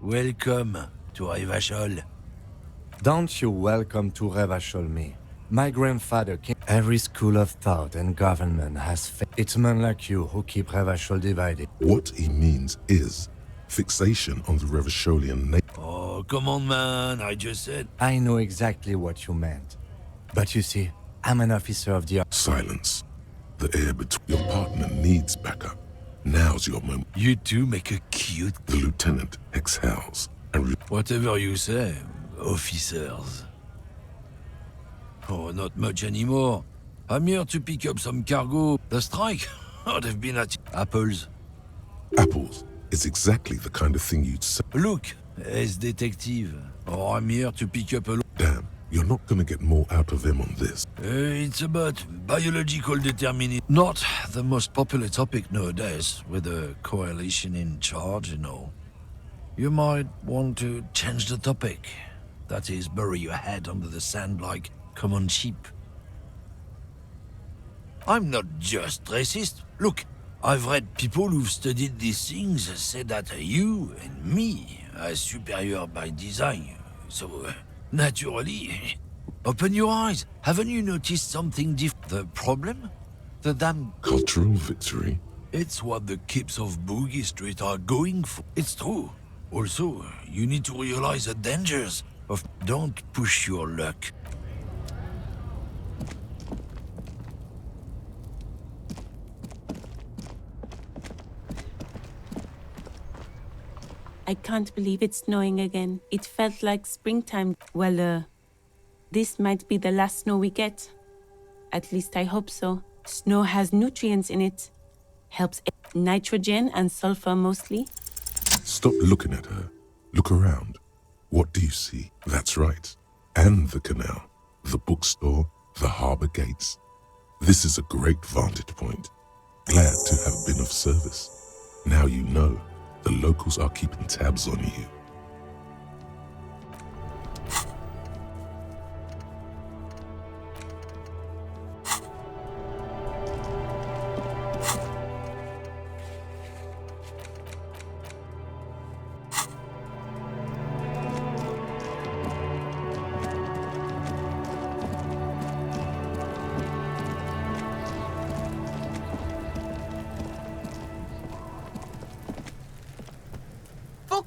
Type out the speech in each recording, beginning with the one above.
Welcome to Revachol. Don't you welcome to Revachol me. My grandfather came. Every school of thought and government has It's men like you who keep Revachol divided. What he means is fixation on the Revacholian name. Oh, come on, man, I just said. I know exactly what you meant. But you see, I'm an officer of the... Silence. The air between your partner needs backup. Now's your moment. You two make a cute... The lieutenant exhales and... Whatever you say, officers. Oh, not much anymore. I'm here to pick up some cargo. The strike? Oh, they've been at... Apples. Apples is exactly the kind of thing you'd say. Look, as detective. Oh, I'm here to pick up a... Damn, you're not gonna get more out of him on this. It's about biological determinism. Not the most popular topic nowadays, with the coalition in charge and all. You might want to change the topic. That is, bury your head under the sand like common sheep. I'm not just racist. Look, I've read people who've studied these things say that you and me are superior by design. So, naturally, open your eyes. Haven't you noticed something different? The problem? The damn... Cultural victory? It's what the kips of Boogie Street are going for. It's true. Also, you need to realize the dangers of... Don't push your luck. I can't believe it's snowing again. It felt like springtime. Well, this might be the last snow we get. At least I hope so. Snow has nutrients in it. Helps nitrogen and sulfur mostly. Stop looking at her. Look around. What do you see? That's right. And the canal, the bookstore, the harbor gates. This is a great vantage point. Glad to have been of service. Now you know the locals are keeping tabs on you.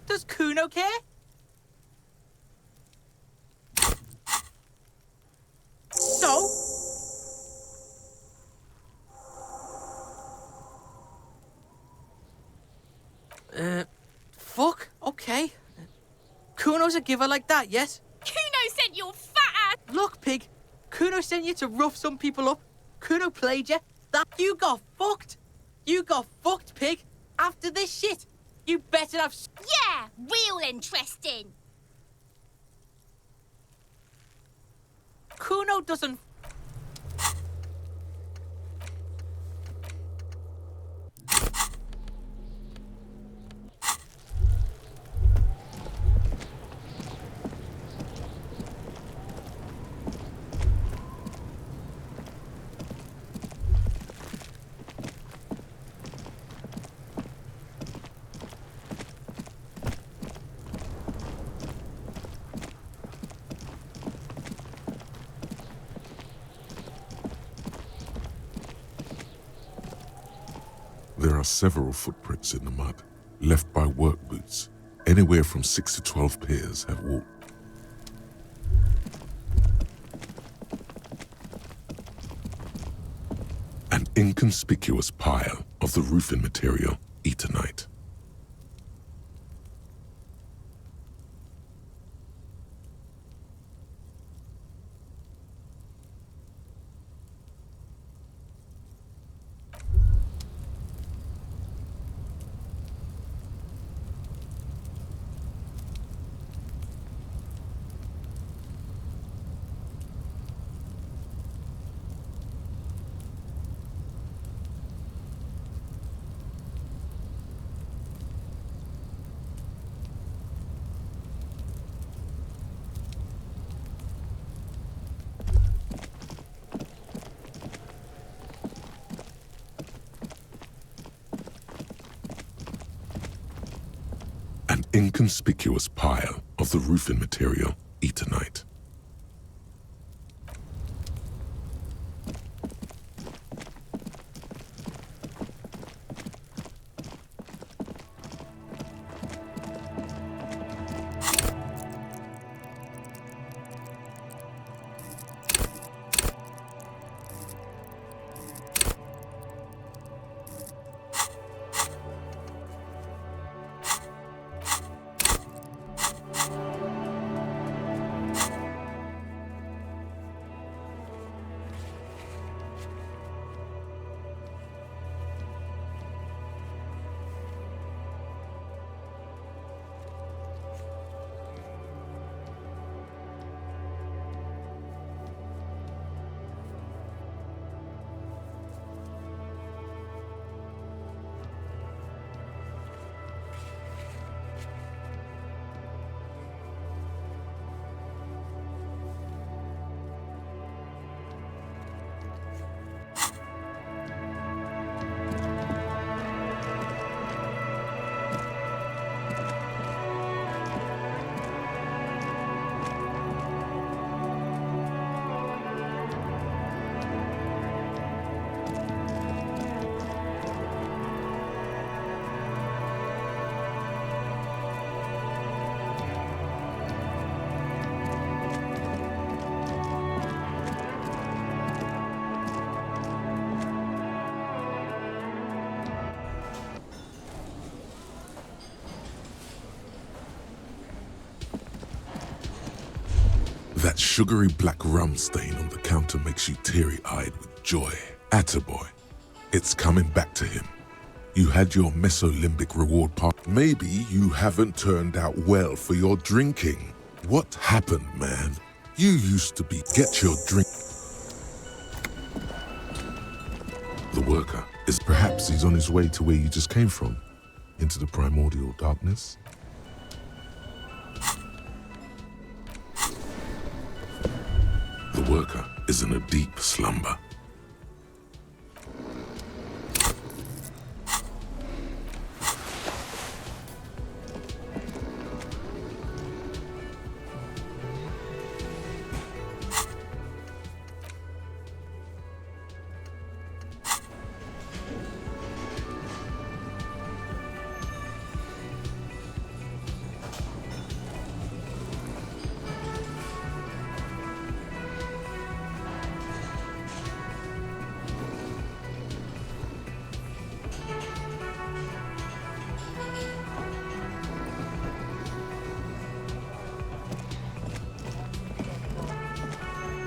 Does Kuno care? So? Fuck, okay. Kuno's a giver like that, yes? Kuno sent your fat ass! Look, pig, Kuno sent you to rough some people up. Kuno played you. That you got fucked. You got fucked, pig. After this shit. You better have... Yeah, real interesting. Kuno doesn't... There are several footprints in the mud, left by work boots. Anywhere from 6 to 12 pairs have walked. An inconspicuous pile of the roofing material, Eternite. inconspicuous pile of the roofing material, Eternite. That sugary black rum stain on the counter makes you teary-eyed with joy. Attaboy. It's coming back to him. You had your mesolimbic reward part. Maybe you haven't turned out well for your drinking. What happened, man? You used to be... Get your drink... The worker is perhaps he's on his way to where you just came from. Into the primordial darkness. The worker is in a deep slumber.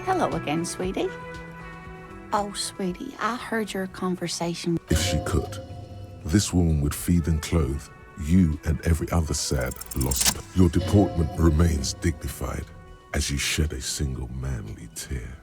Hello again, sweetie. Oh, sweetie, I heard your conversation. If she could, this woman would feed and clothe you and every other sad, lost. Your deportment remains dignified as you shed a single manly tear.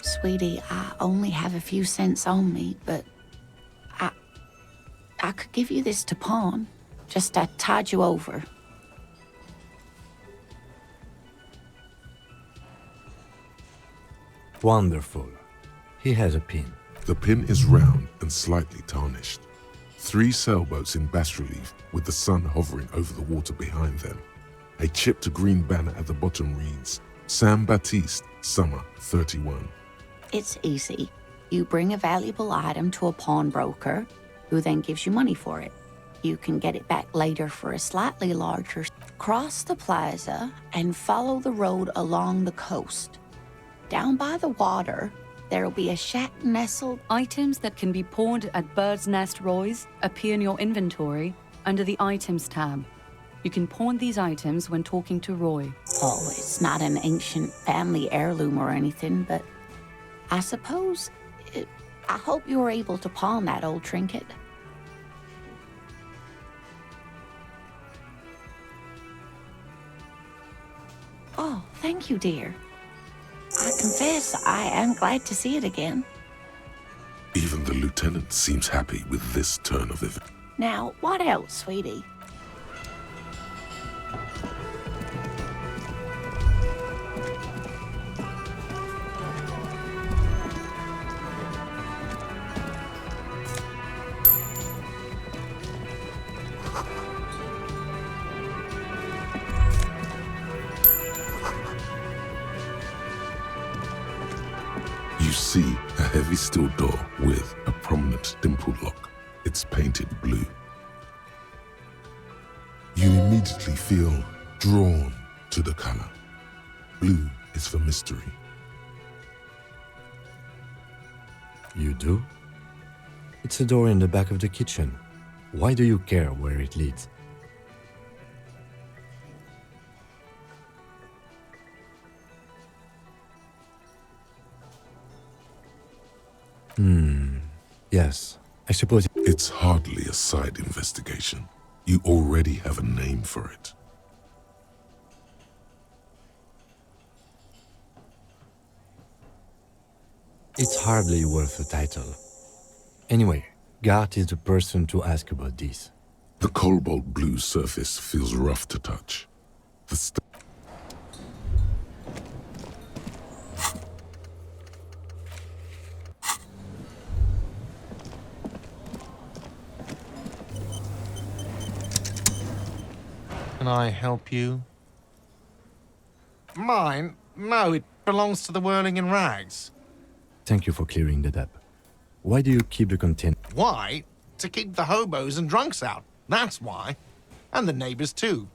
Sweetie, I only have a few cents on me, but I could give you this to pawn. Just to tide you over. Wonderful. He has a pin. The pin is round and slightly tarnished. 3 sailboats in bas relief with the sun hovering over the water behind them. A chipped green banner at the bottom reads, San Baptiste, Summer 31. It's easy. You bring a valuable item to a pawnbroker, who then gives you money for it. You can get it back later for a slightly larger. Cross the plaza and follow the road along the coast. Down by the water, there'll be a shack nestled. Items that can be pawned at Bird's Nest Roy's appear in your inventory under the Items tab. You can pawn these items when talking to Roy. Oh, it's not an ancient family heirloom or anything, but I suppose I hope you were able to pawn that old trinket. Oh, thank you, dear. I confess I am glad to see it again. Even the lieutenant seems happy with this turn of events. Now, what else, sweetie? You see a heavy steel door with a prominent dimple lock. It's painted blue. You immediately feel drawn to the color. Blue is for mystery. You do? It's a door in the back of the kitchen. Why do you care where it leads? Yes, I suppose. It's hardly a side investigation. You already have a name for it. It's hardly worth a title. Anyway, Gart is the person to ask about this. The cobalt blue surface feels rough to touch. The Can I help you? Mine? No, it belongs to the Whirling in Rags. Thank you for clearing that up. Why do you keep the container? Why? To keep the hobos and drunks out. That's why. And the neighbors too.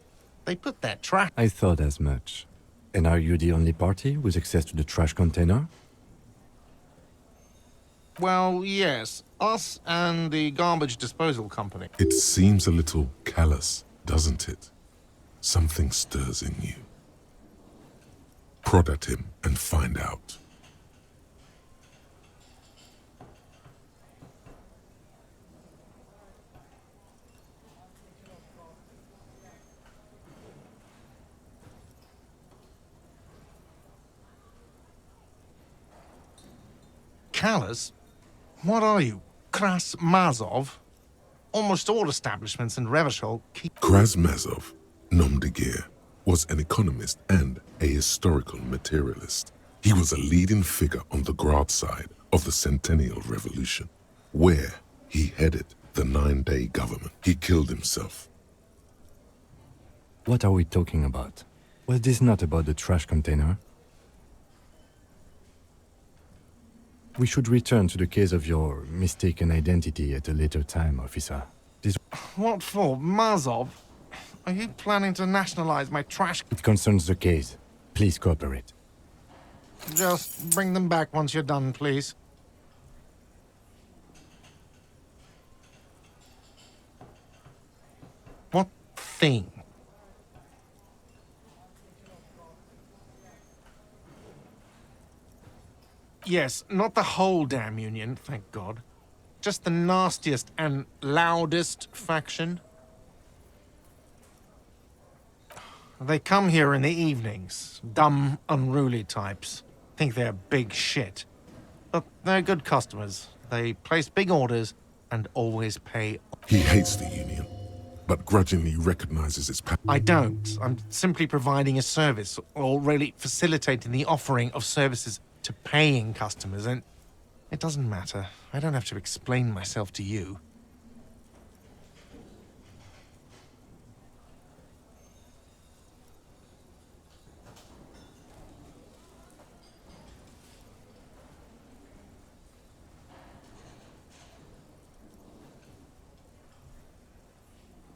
They put their trash. I thought as much. And are you the only party with access to the trash container? Well, yes. Us and the garbage disposal company. It seems a little callous, doesn't it? Something stirs in you. Prod at him and find out. Callous? What are you? Kras Mazov? Almost all establishments in Revachol keep... Krasmazov, nom de guerre, was an economist and a historical materialist. He was a leading figure on the Grad side of the Centennial Revolution, where he headed the 9-day government. He killed himself. What are we talking about? Was this not about the trash container? We should return to the case of your mistaken identity at a later time, officer. What for? Mazov? Are you planning to nationalize my trash? It concerns the case. Please cooperate. Just bring them back once you're done, please. What thing? Yes, not the whole damn union, thank God. Just the nastiest and loudest faction. They come here in the evenings. Dumb, unruly types. Think they're big shit. But they're good customers. They place big orders and always pay. He hates the union, but grudgingly recognizes its power. I don't. I'm simply providing a service, or really facilitating the offering of services to paying customers, and it doesn't matter. I don't have to explain myself to you.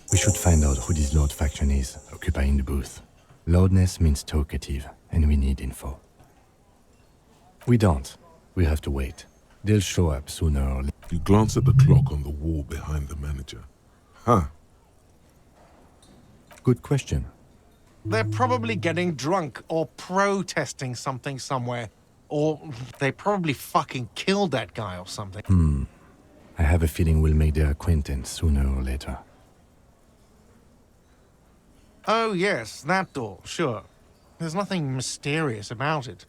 We should find out who this Lord faction is, occupying the booth. Loudness means talkative, and we need info. We don't. We have to wait. They'll show up sooner or later. You glance at the clock on the wall behind the manager. Huh. Good question. They're probably getting drunk or protesting something somewhere. Or they probably fucking killed that guy or something. I have a feeling we'll make their acquaintance sooner or later. Oh, yes, that door, sure. There's nothing mysterious about it.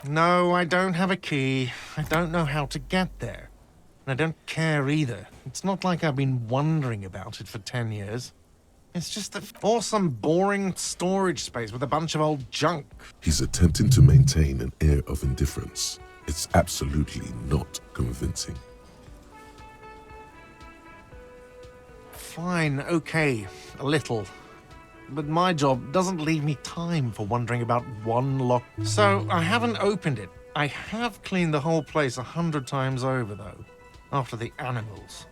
No, I don't have a key. I don't know how to get there. And I don't care either. It's not like I've been wondering about it for 10 years. It's just an awesome, boring storage space with a bunch of old junk. He's attempting to maintain an air of indifference. It's absolutely not convincing. Fine, okay, a little. But my job doesn't leave me time for wondering about one lock. So I haven't opened it. I have cleaned the whole place 100 times over, though, after the animals.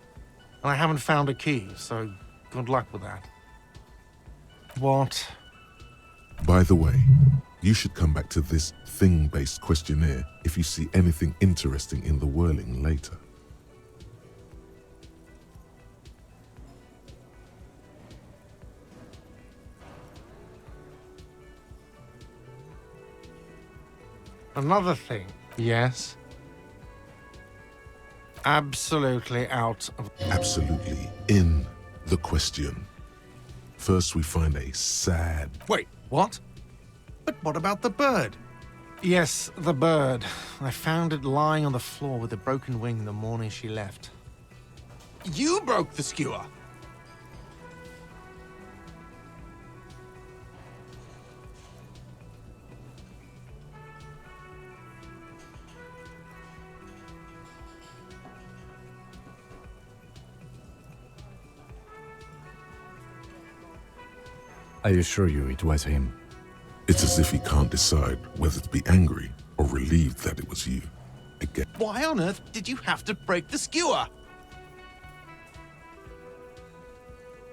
And I haven't found a key, so good luck with that. What? By the way, you should come back to this thing-based questionnaire if you see anything interesting in the whirling later. Another thing. Yes? Absolutely out of... Absolutely in the question. First, we find a sad... Wait, what? But what about the bird? Yes, the bird. I found it lying on the floor with a broken wing the morning she left. You broke the skewer! I assure you it was him. It's as if he can't decide whether to be angry or relieved that it was you. Again. Why on earth did you have to break the skewer?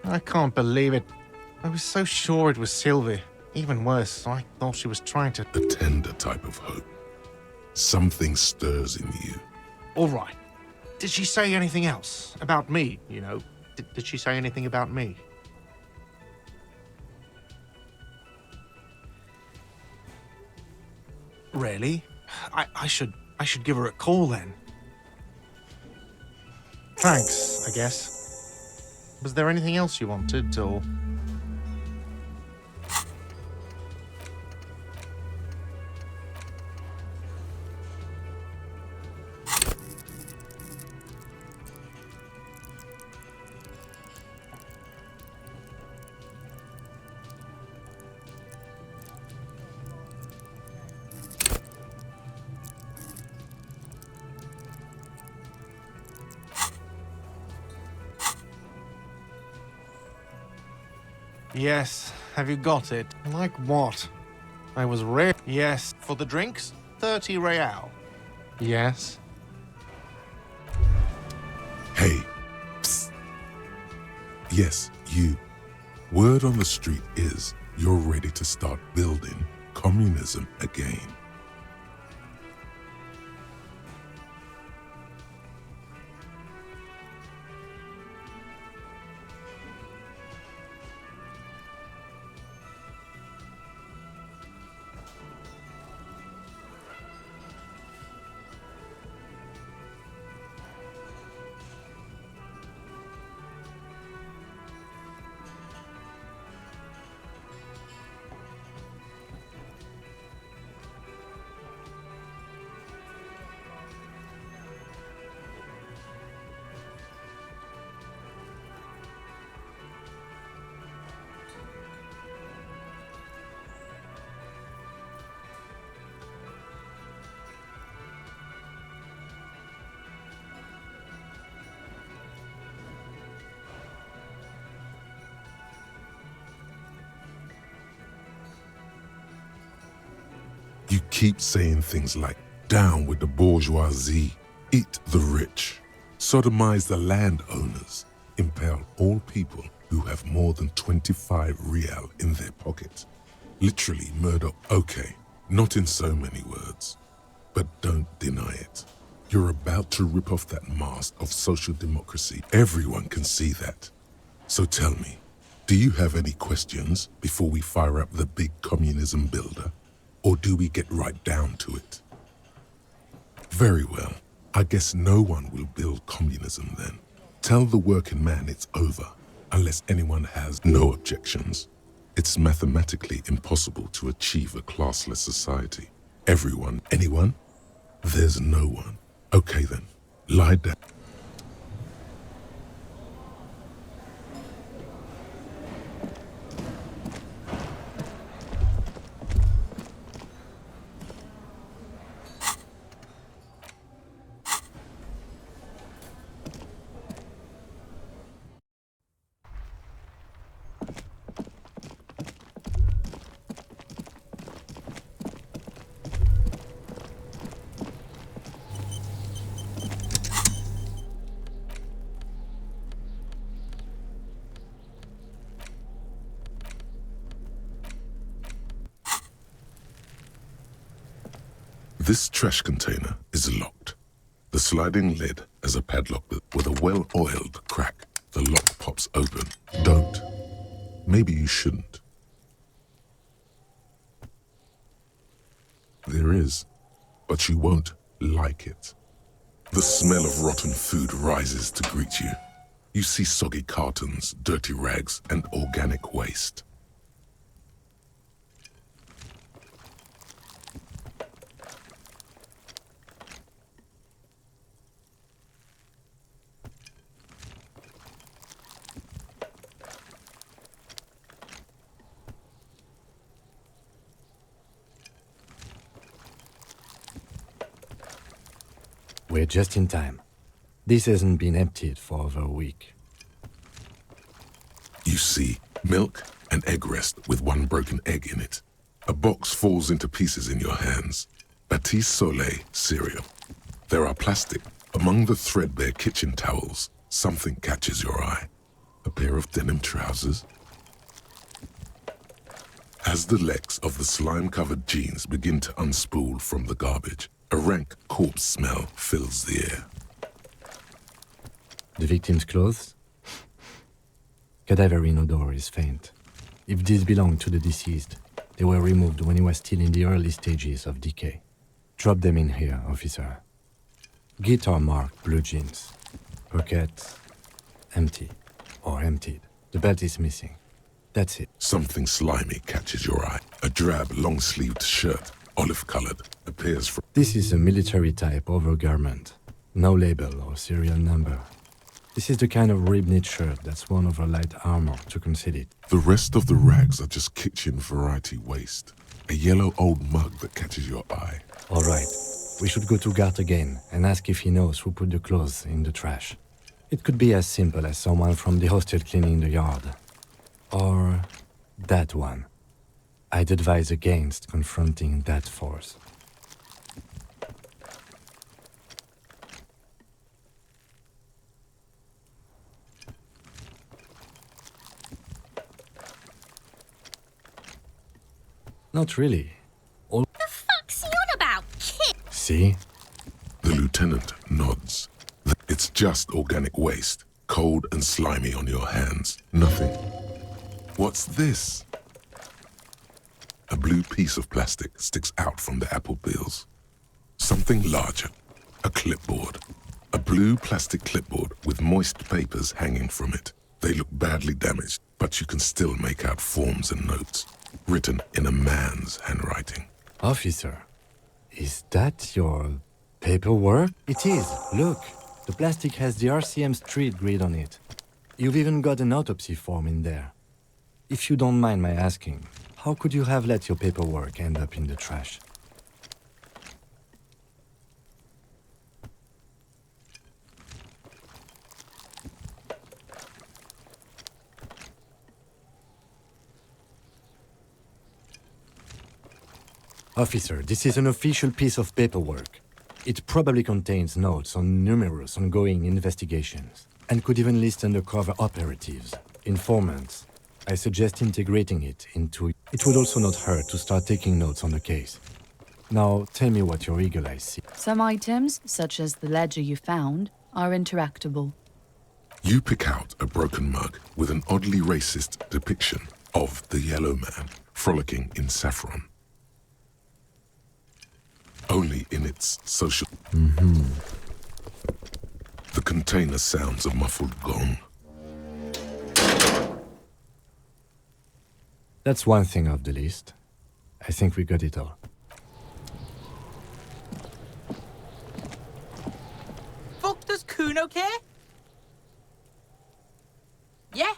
I can't believe it. I was so sure it was Sylvie. Even worse, I thought she was trying to... A tender type of hope. Something stirs in you. All right. Did she say anything else? About me, you know? Did she say anything about me? Really? I should give her a call then. Thanks, I guess. Was there anything else you wanted, or...? Yes, have you got it? Like what? I was rare. Yes, for the drinks, 30 real. Yes. Hey, psst. Yes, you. Word on the street is you're ready to start building communism again. You keep saying things like, down with the bourgeoisie, eat the rich, sodomize the landowners, impale all people who have more than 25 real in their pocket. Literally murder. Okay, not in so many words, but don't deny it. You're about to rip off that mask of social democracy. Everyone can see that. So tell me, do you have any questions before we fire up the big communism builder? Or do we get right down to it? Very well. I guess no one will build communism then. Tell the working man it's over, unless anyone has no objections. It's mathematically impossible to achieve a classless society. Everyone, anyone? There's no one. Okay then, lie down. This trash container is locked. The sliding lid has a padlock with a well-oiled crack. The lock pops open. Don't. Maybe you shouldn't. There is, but you won't like it. The smell of rotten food rises to greet you. You see soggy cartons, dirty rags, and organic waste. We're just in time. This hasn't been emptied for over a week. You see milk and egg rest with one broken egg in it. A box falls into pieces in your hands. Batiste Soleil cereal. There are plastic. Among the threadbare kitchen towels, something catches your eye. A pair of denim trousers. As the legs of the slime-covered jeans begin to unspool from the garbage, a rank corpse smell fills the air. The victim's clothes? Cadaverine odor is faint. If these belong to the deceased, they were removed when he was still in the early stages of decay. Drop them in here, officer. Guitar marked blue jeans. Pockets empty or emptied. The belt is missing. That's it. Something slimy catches your eye. A drab, long-sleeved shirt, olive-colored, appears from... This is a military-type overgarment. No label or serial number. This is the kind of rib-knit shirt that's worn over light armor to conceal it. The rest of the rags are just kitchen variety waste. A yellow old mug that catches your eye. All right. We should go to Gart again and ask if he knows who put the clothes in the trash. It could be as simple as someone from the hostel cleaning the yard. Or that one. I'd advise against confronting that force. Not really. The fuck's he on about, kid? See? The lieutenant nods. It's just organic waste, cold and slimy on your hands. Nothing. What's this? A blue piece of plastic sticks out from the apple peels. Something larger. A clipboard. A blue plastic clipboard with moist papers hanging from it. They look badly damaged, but you can still make out forms and notes, written in a man's handwriting. Officer, is that your paperwork? It is. Look, the plastic has the RCM street grid on it. You've even got an autopsy form in there. If you don't mind my asking, how could you have let your paperwork end up in the trash? Officer, this is an official piece of paperwork. It probably contains notes on numerous ongoing investigations and could even list undercover operatives, informants. I suggest integrating it into... It would also not hurt to start taking notes on the case. Now, tell me what your eagle eyes see. Some items, such as the ledger you found, are interactable. You pick out a broken mug with an oddly racist depiction of the yellow man frolicking in saffron. Only in its social... The container sounds a muffled gong. That's one thing off the list. I think we got it all. Fuck does Kuno care? Yeah,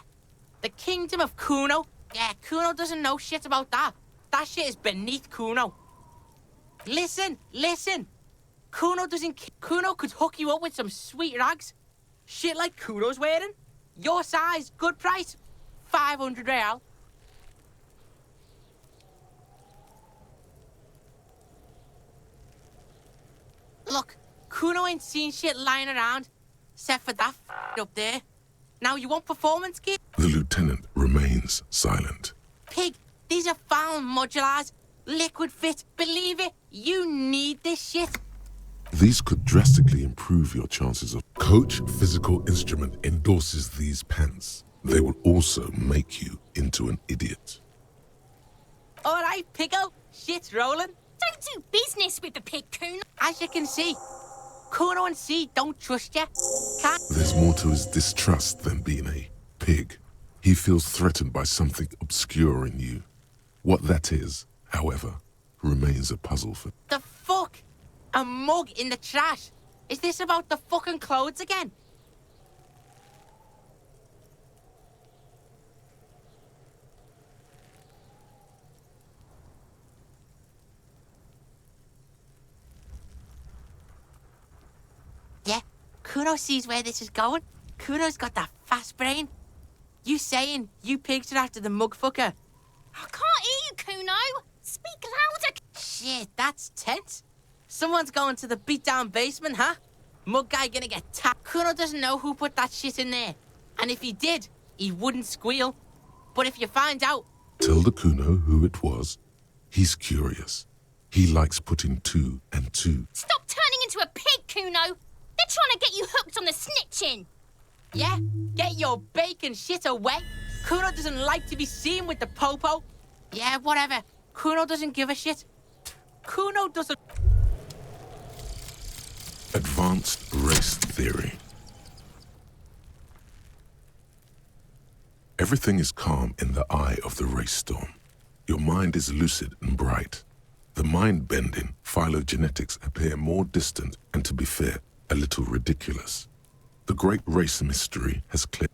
the kingdom of Kuno. Yeah, Kuno doesn't know shit about that. That shit is beneath Kuno. Listen. Kuno could hook you up with some sweet rags. Shit like Kuno's wearing. Your size, good price. 500 real. Look, Kuno ain't seen shit lying around, except for that up there. Now you want performance gear? The lieutenant remains silent. Pig, these are found modulars. Liquid fit, believe it, you need this shit. These could drastically improve your chances of... Coach Physical Instrument endorses these pants. They will also make you into an idiot. All right, Pico, shit's rolling. Don't do business with the pig, Kuno. As you can see, Kuno and C don't trust you. Can't... There's more to his distrust than being a pig. He feels threatened by something obscure in you. What that is, however, remains a puzzle for... The fuck? A mug in the trash? Is this about the fucking clothes again? Yeah, Kuno sees where this is going. Kuno's got that fast brain. You saying you pigs are after the mug fucker? I can't hear you, Kuno. Speak louder. Shit, that's tense. Someone's going to the beat-down basement, huh? Mug guy gonna get tapped. Kuno doesn't know who put that shit in there. And if he did, he wouldn't squeal. But if you find out... Tell the Kuno who it was. He's curious. He likes putting 2 and 2. Stop turning into a pig, Kuno. They're trying to get you hooked on the snitching. Yeah, get your bacon shit away. Kuno doesn't like to be seen with the popo. Yeah, whatever. Kuno doesn't give a shit. Kuno doesn't... Advanced race theory. Everything is calm in the eye of the race storm. Your mind is lucid and bright. The mind-bending phylogenetics appear more distant and, to be fair, a little ridiculous. The great race mystery has cleared.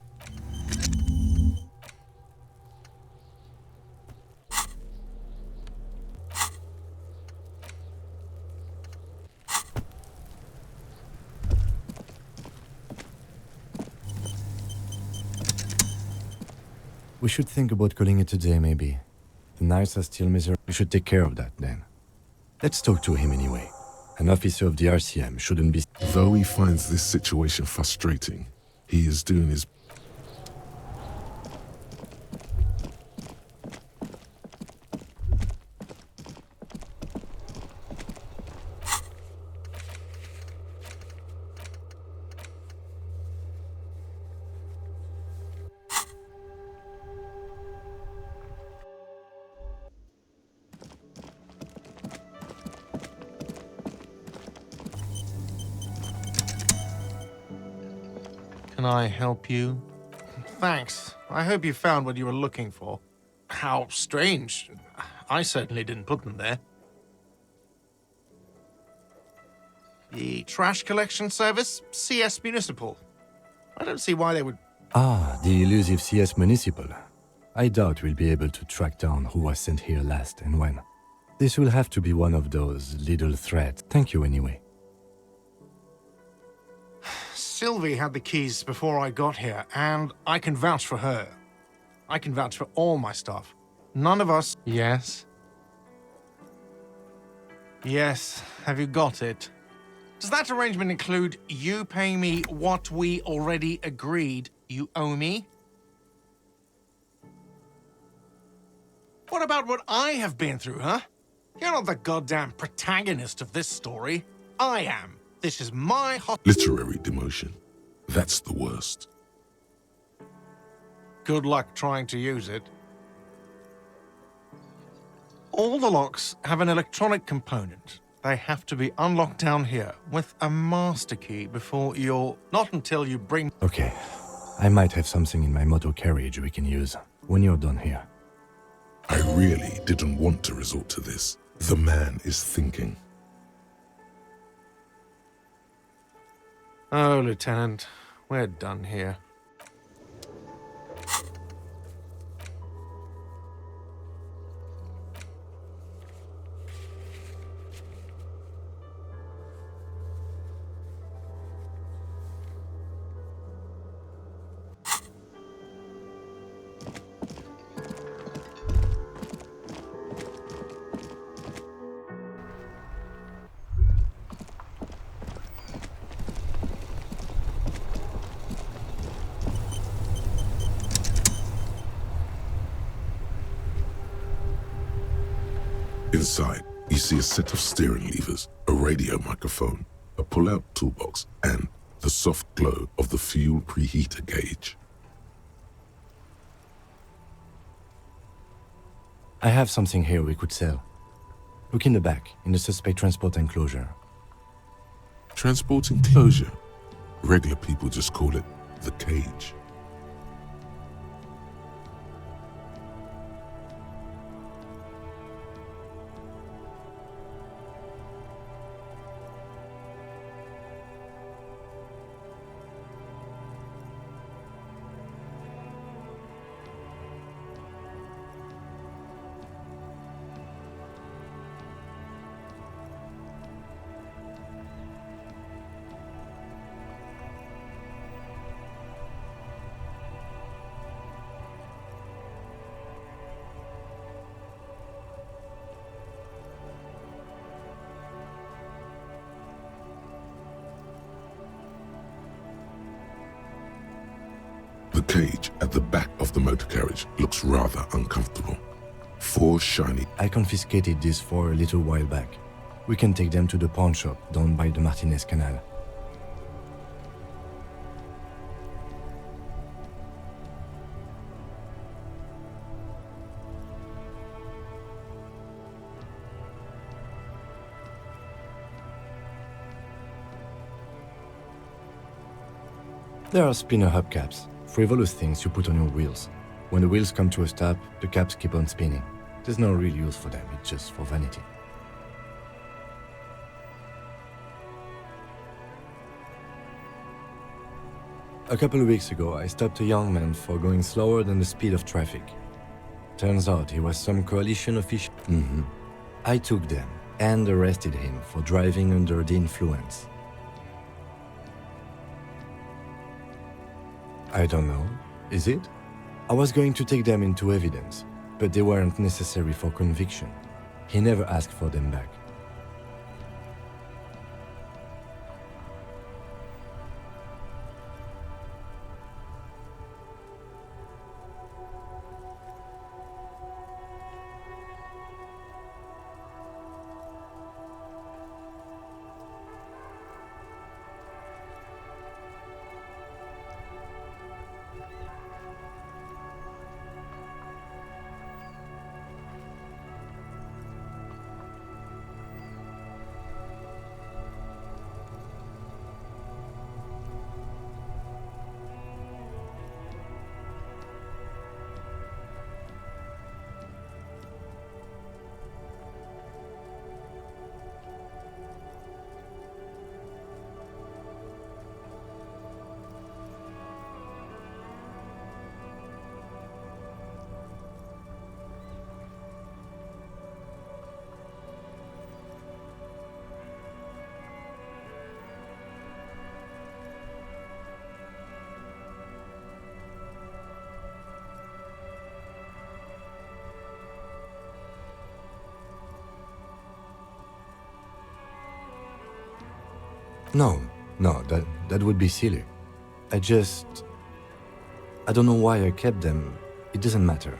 We should think about calling it a day, maybe. The nights are still miserable. We should take care of that, then. Let's talk to him anyway. An officer of the RCM shouldn't be... Though he finds this situation frustrating, he is doing his... Can I help you? Thanks. I hope you found what you were looking for. How strange. I certainly didn't put them there. The trash collection service? CS Municipal. I don't see why they would... Ah, the elusive CS Municipal. I doubt we'll be able to track down who was sent here last and when. This will have to be one of those little threats. Thank you anyway. Sylvie had the keys before I got here, and I can vouch for her. I can vouch for all my stuff. None of us... Yes? Yes, have you got it? Does that arrangement include you paying me what we already agreed you owe me? What about what I have been through, huh? You're not the goddamn protagonist of this story. I am. This is my Literary demotion. That's the worst. Good luck trying to use it. All the locks have an electronic component. They have to be unlocked down here with a master key before you're... Not until you bring... Okay. I might have something in my motor carriage we can use when you're done here. I really didn't want to resort to this. The man is thinking. Oh, Lieutenant, we're done here. Inside, you see a set of steering levers, a radio microphone, a pull-out toolbox, and the soft glow of the fuel preheater gauge. I have something here we could sell. Look in the back, in the suspect transport enclosure. Transport enclosure. Regular people just call it the cage. The cage at the back of the motor carriage looks rather uncomfortable. 4 shiny... I confiscated this for a little while back. We can take them to the pawn shop down by the Martinez Canal. There are spinner hubcaps, frivolous things you put on your wheels. When the wheels come to a stop, the caps keep on spinning. There's no real use for them, it's just for vanity. A couple of weeks ago, I stopped a young man for going slower than the speed of traffic. Turns out he was some coalition official. I took them and arrested him for driving under the influence. I don't know. Is it? I was going to take them into evidence, but they weren't necessary for conviction. He never asked for them back. No, that would be silly. I don't know why I kept them. It doesn't matter.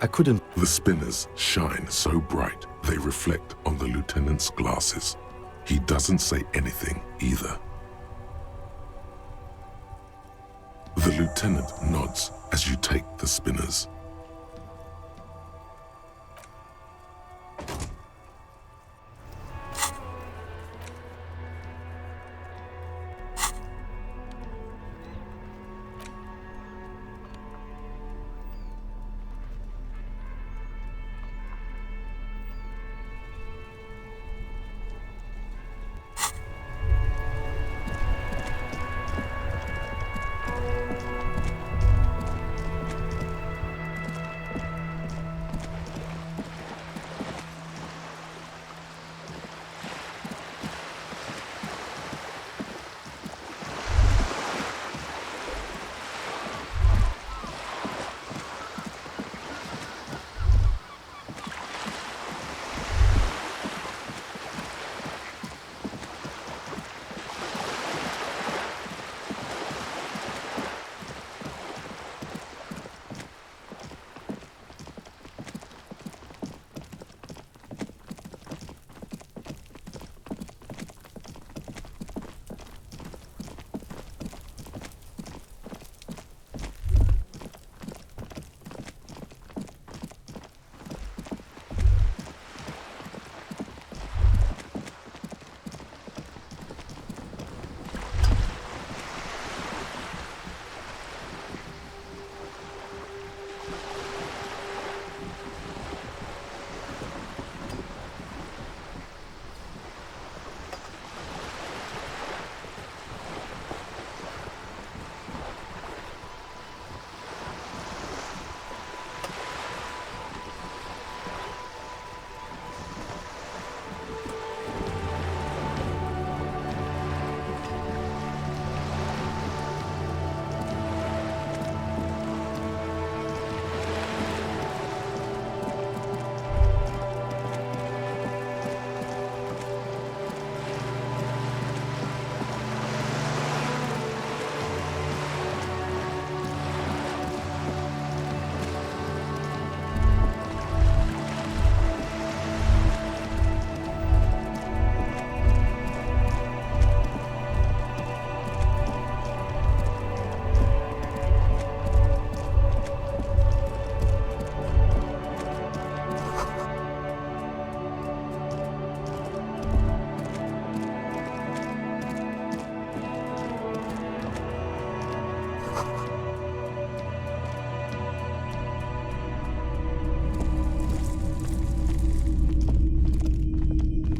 I couldn't... The spinners shine so bright they reflect on the lieutenant's glasses. He doesn't say anything either. The lieutenant nods as you take the spinners.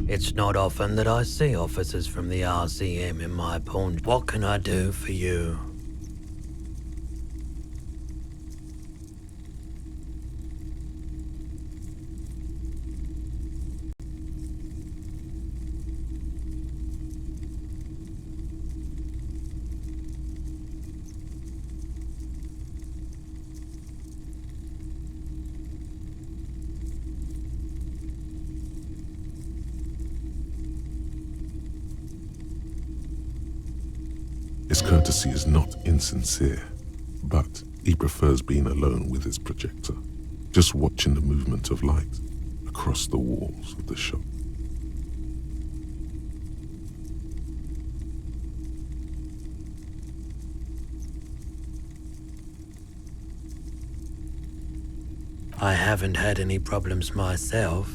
It's not often that I see officers from the RCM in my pawn. What can I do for you? His courtesy is not insincere, but he prefers being alone with his projector, just watching the movement of light across the walls of the shop. I haven't had any problems myself,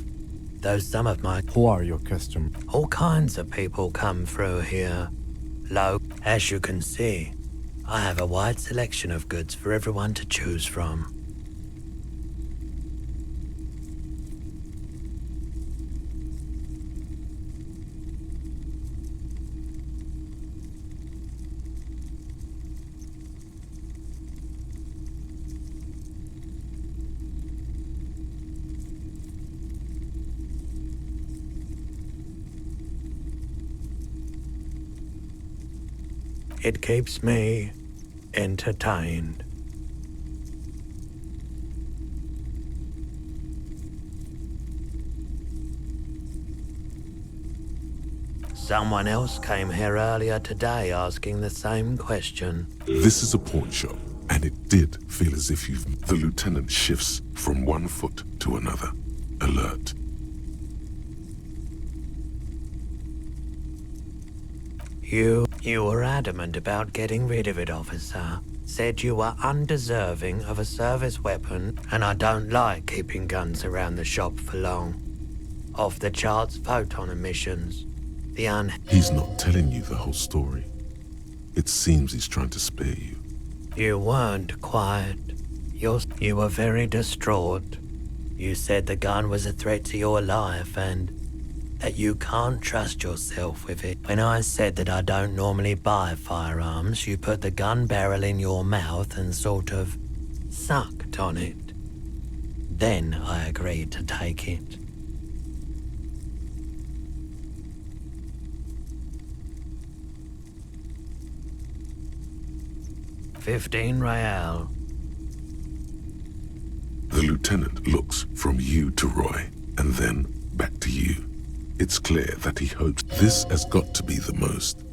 though some of my... Who are your customers? All kinds of people come through here. Low, as you can see, I have a wide selection of goods for everyone to choose from. It keeps me entertained. Someone else came here earlier today asking the same question. This is a pawn shop, and it did feel as if you've... The lieutenant shifts from one foot to another, alert. You were adamant about getting rid of it, officer. Said you were undeserving of a service weapon, and I don't like keeping guns around the shop for long. Off the charts photon emissions. He's not telling you the whole story. It seems he's trying to spare you. You weren't quiet. You were very distraught. You said the gun was a threat to your life and that you can't trust yourself with it. When I said that I don't normally buy firearms, you put the gun barrel in your mouth and sort of sucked on it. Then I agreed to take it. $15 real. The lieutenant looks from you to Roy, and then back to you. It's clear that he hopes this has got to be the most.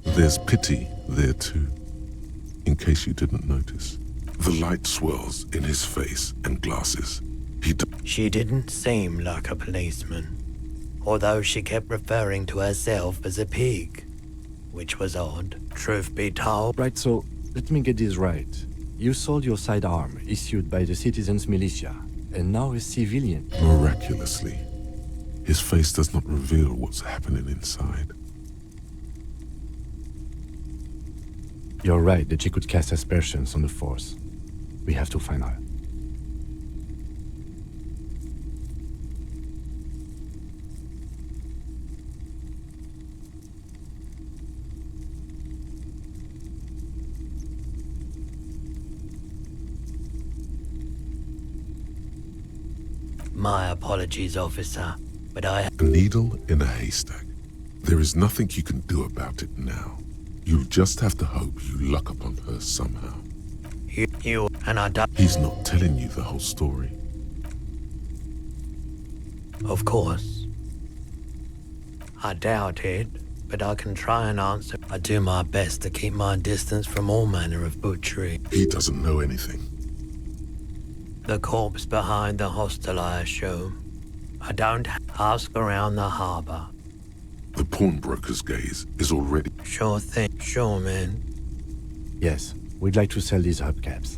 There's pity there too, in case you didn't notice. The light swirls in his face and glasses. She didn't seem like a policeman, although she kept referring to herself as a pig, which was odd, truth be told. Right, so let me get this right. You sold your sidearm, issued by the citizens' militia, and now a civilian. Miraculously, his face does not reveal what's happening inside. You're right that she could cast aspersions on the force. We have to find her. My apologies, officer, but I... A needle in a haystack. There is nothing you can do about it now. You'll just have to hope you luck upon her somehow. You and I don't... He's not telling you the whole story. Of course. I doubt it, but I can try and answer. I do my best to keep my distance from all manner of butchery. He doesn't know anything. The corpse behind the hostel, I assume. I don't ask around the harbor. The pawnbroker's gaze is already... Sure thing. Sure, man. Yes, we'd like to sell these hubcaps.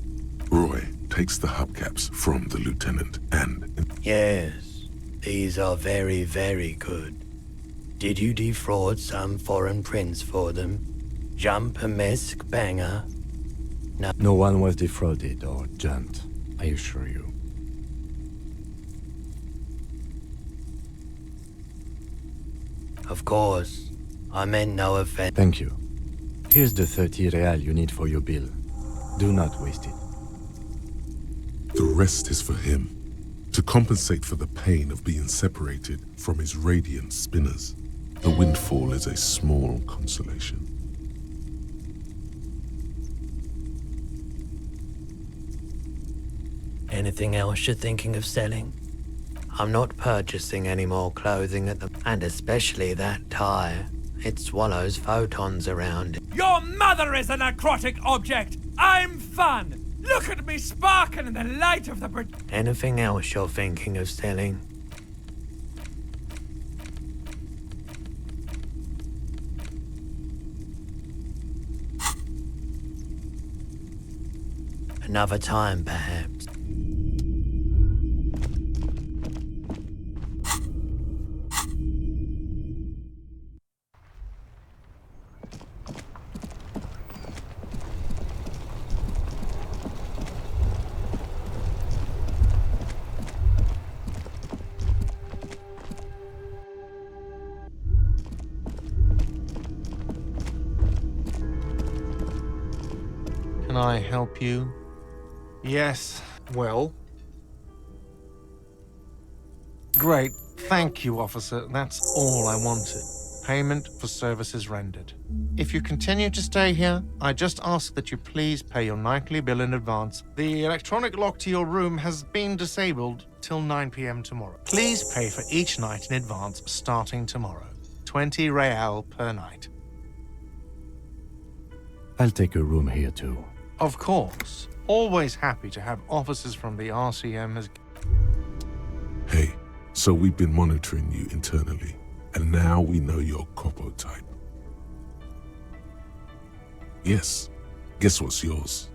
Roy takes the hubcaps from the lieutenant and... Yes, these are very, very good. Did you defraud some foreign prince for them? Jump-a-mesk banger? No one was defrauded or jumped, I assure you. Of course. I meant no offense. Thank you. Here's the 30 real you need for your bill. Do not waste it. The rest is for him, to compensate for the pain of being separated from his radiant spinners. The windfall is a small consolation. Anything else you're thinking of selling? I'm not purchasing any more clothing at the... And especially that tie. It swallows photons around it. Your mother is a necrotic object! I'm fun! Look at me sparkle in the light of the... Anything else you're thinking of selling? Another time, perhaps. Can I help you? Yes, well. Great, thank you, officer. That's all I wanted. Payment for services rendered. If you continue to stay here, I just ask that you please pay your nightly bill in advance. The electronic lock to your room has been disabled till 9 p.m. tomorrow. Please pay for each night in advance starting tomorrow. 20 real per night. I'll take a room here too. Of course. Always happy to have officers from the RCM as... Hey, so we've been monitoring you internally, and now we know your Copo type. Yes, guess what's yours?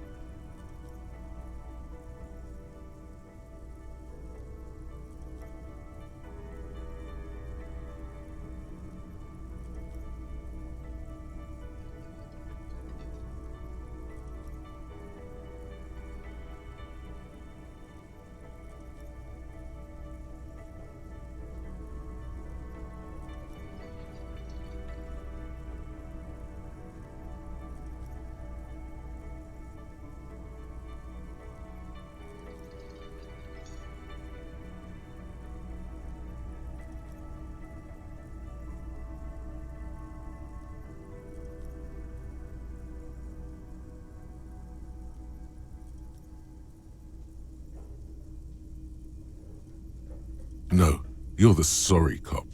No, you're the sorry cop.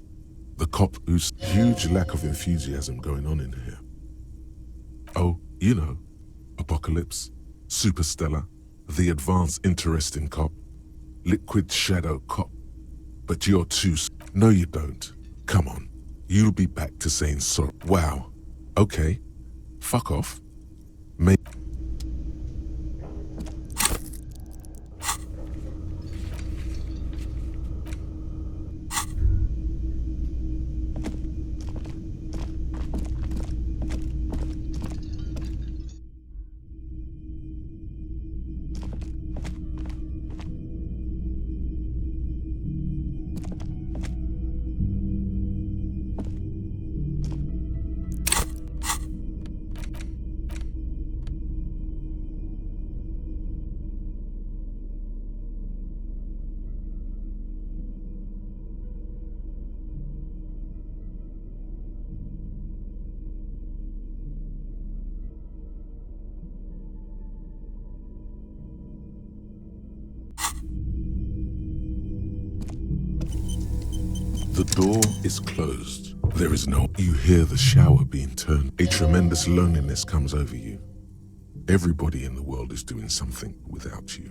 The cop whose huge lack of enthusiasm going on in here. Oh, you know, Apocalypse, Superstellar, the advanced interesting cop, Liquid Shadow cop. But you're too... No, you don't. Come on, you'll be back to saying sorry. Wow, okay, fuck off. The door is closed. There is no... You hear the shower being turned. A tremendous loneliness comes over you. Everybody in the world is doing something without you.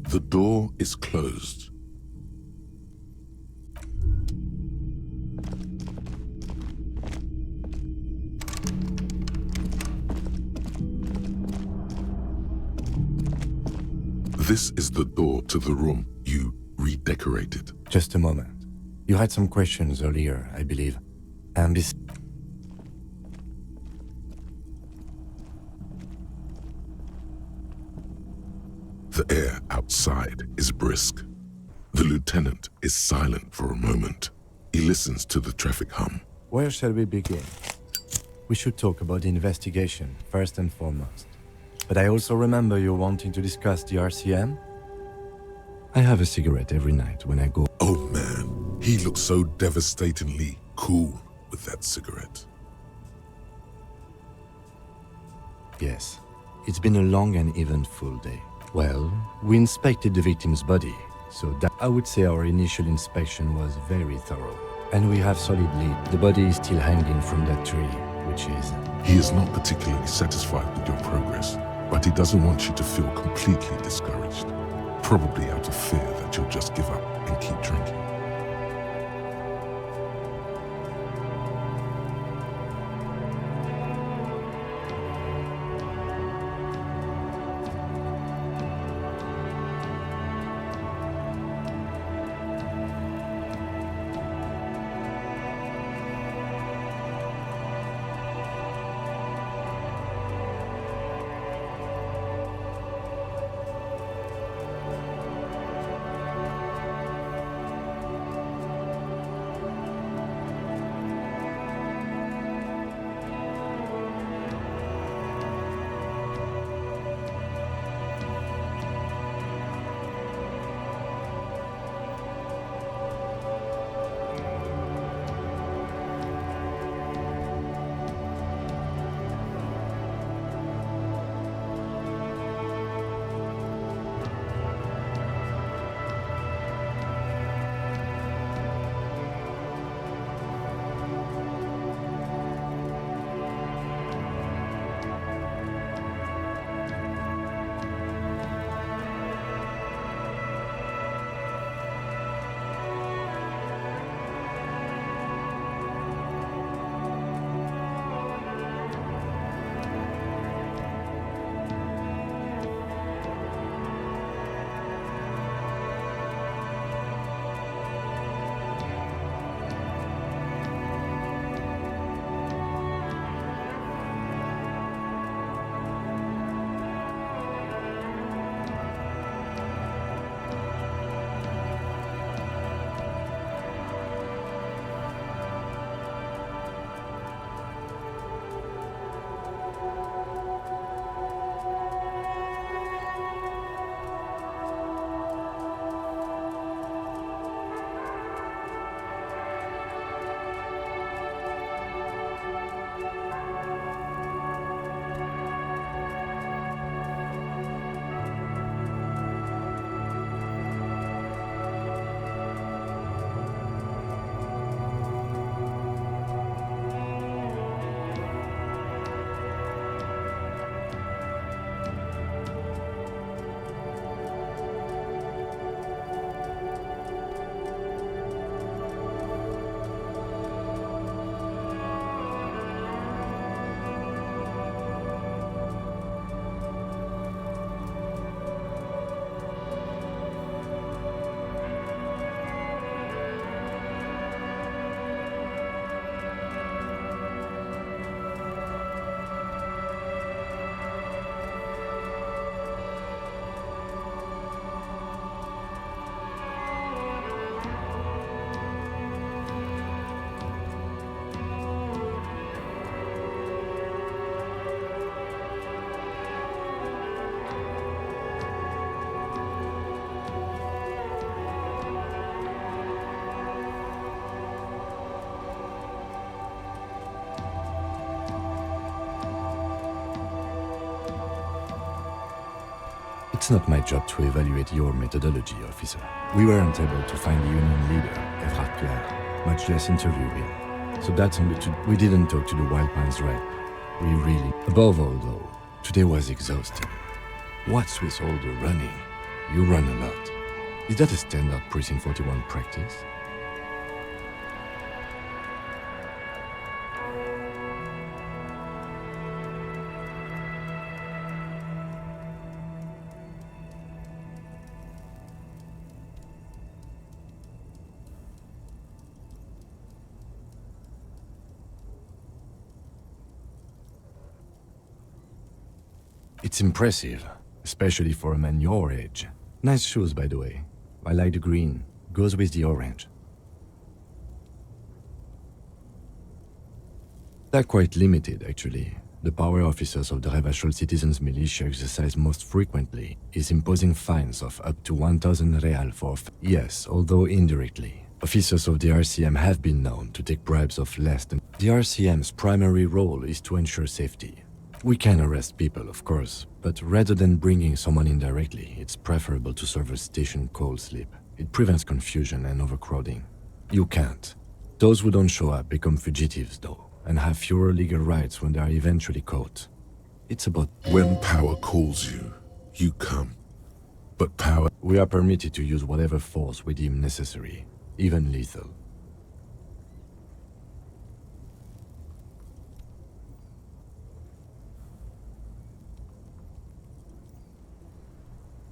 The door is closed. This is the door to the room you redecorated. Just a moment. You had some questions earlier, I believe. And this... The air outside is brisk. The lieutenant is silent for a moment. He listens to the traffic hum. Where shall we begin? We should talk about the investigation, first and foremost. But I also remember you wanting to discuss the RCM? I have a cigarette every night when I go. Oh man, he looks so devastatingly cool with that cigarette. Yes, it's been a long and eventful day. Well, we inspected the victim's body, so that I would say our initial inspection was very thorough. And we have solid lead. The body is still hanging from that tree, which is... He is not particularly satisfied with your progress, but he doesn't want you to feel completely discouraged. Probably out of fear that you'll just give up and keep drinking. It's not my job to evaluate your methodology, officer. We weren't able to find the union leader, Everard Clare, much less interview him. So that's on we didn't talk to the Wild Pines rep. We really... Above all, though, today was exhausting. What's with all the running? You run a lot. Is that a standard Precinct 41 practice? It's impressive, especially for a man your age. Nice shoes, by the way. I like the green. Goes with the orange. They're quite limited, actually. The power officers of the Revachol Citizens Militia exercise most frequently is imposing fines of up to 1,000 real for... Yes, although indirectly. Officers of the RCM have been known to take bribes of less than... The RCM's primary role is to ensure safety. We can arrest people, of course, but rather than bringing someone in directly, it's preferable to serve a station cold sleep. It prevents confusion and overcrowding. You can't. Those who don't show up become fugitives, though, and have fewer legal rights when they are eventually caught. It's about... When power calls you, you come. But power... We are permitted to use whatever force we deem necessary, even lethal.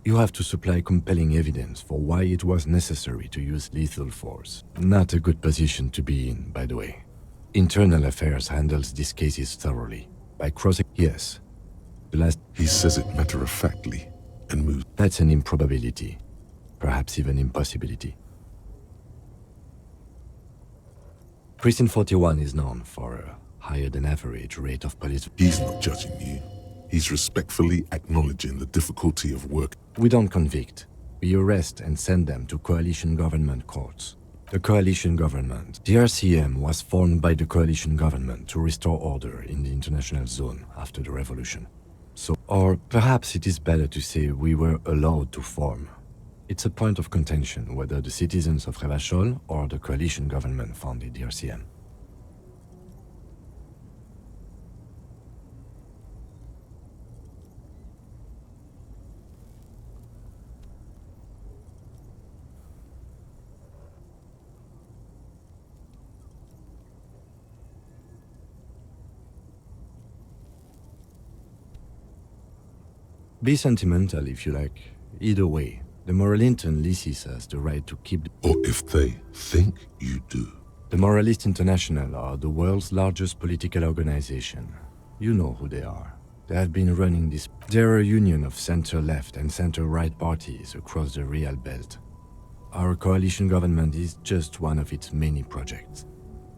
You have to supply compelling evidence for why it was necessary to use lethal force. Not a good position to be in, by the way. Internal Affairs handles these cases thoroughly. By crossing... Yes. The last... He says it matter-of-factly and moves... That's an improbability. Perhaps even impossibility. Precinct 41 is known for a higher-than-average rate of police... He's not judging you. He's respectfully acknowledging the difficulty of work. We don't convict. We arrest and send them to coalition government courts. The coalition government. The RCM was formed by the coalition government to restore order in the international zone after the revolution. So, or perhaps it is better to say we were allowed to form. It's a point of contention whether the citizens of Revachol or the coalition government founded the RCM. Be sentimental if you like. Either way, the Moralintern leases us the right to keep... Or if they think you do. The Moralist International are the world's largest political organization. You know who they are. They have been running this... They're a union of center-left and center-right parties across the Real Belt. Our coalition government is just one of its many projects.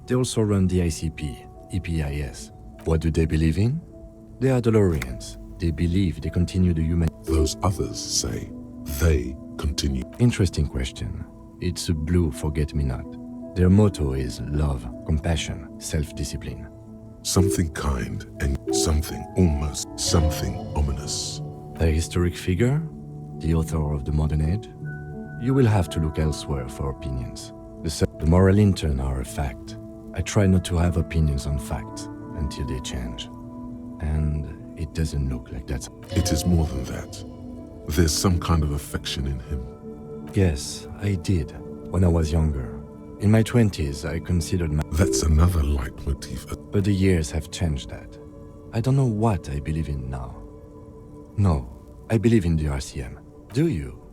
They also run the ICP, EPIS. What do they believe in? They are DeLoreans. They believe they continue the human... Those others say they continue. Interesting question. It's a blue forget-me-not. Their motto is love, compassion, self-discipline. Something kind and something almost something ominous. A historic figure? The author of the modern age? You will have to look elsewhere for opinions. The Moralintern are a fact. I try not to have opinions on facts until they change. And... it doesn't look like that. It is more than that. There's some kind of affection in him. Yes, I did, when I was younger. In my 20s, I considered my... That's another leitmotif. But the years have changed that. I don't know what I believe in now. No, I believe in the RCM. Do you?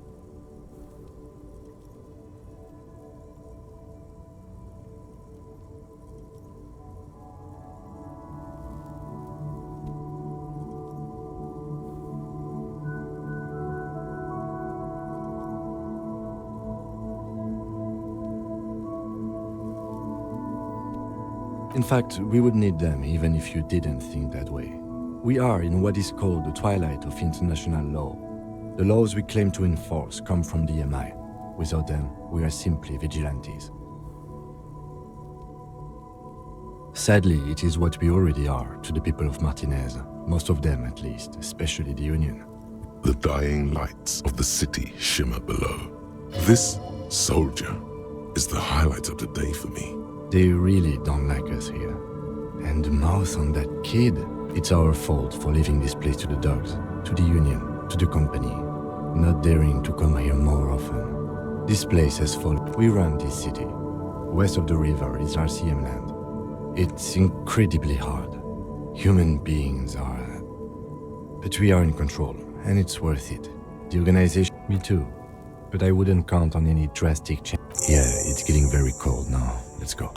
In fact, we would need them even if you didn't think that way. We are in what is called the twilight of international law. The laws we claim to enforce come from the MI. Without them, we are simply vigilantes. Sadly, it is what we already are to the people of Martinez, most of them at least, especially the Union. The dying lights of the city shimmer below. This soldier is the highlight of the day for me. They really don't like us here. And the mouth on that kid. It's our fault for leaving this place to the dogs, to the Union, to the company, not daring to come here more often. This place has fallen. We run this city. West of the river is RCM land. It's incredibly hard. Human beings are... But we are in control, and it's worth it. The organization... Me too. But I wouldn't count on any drastic change. Yeah, it's getting very cold now. Let's go.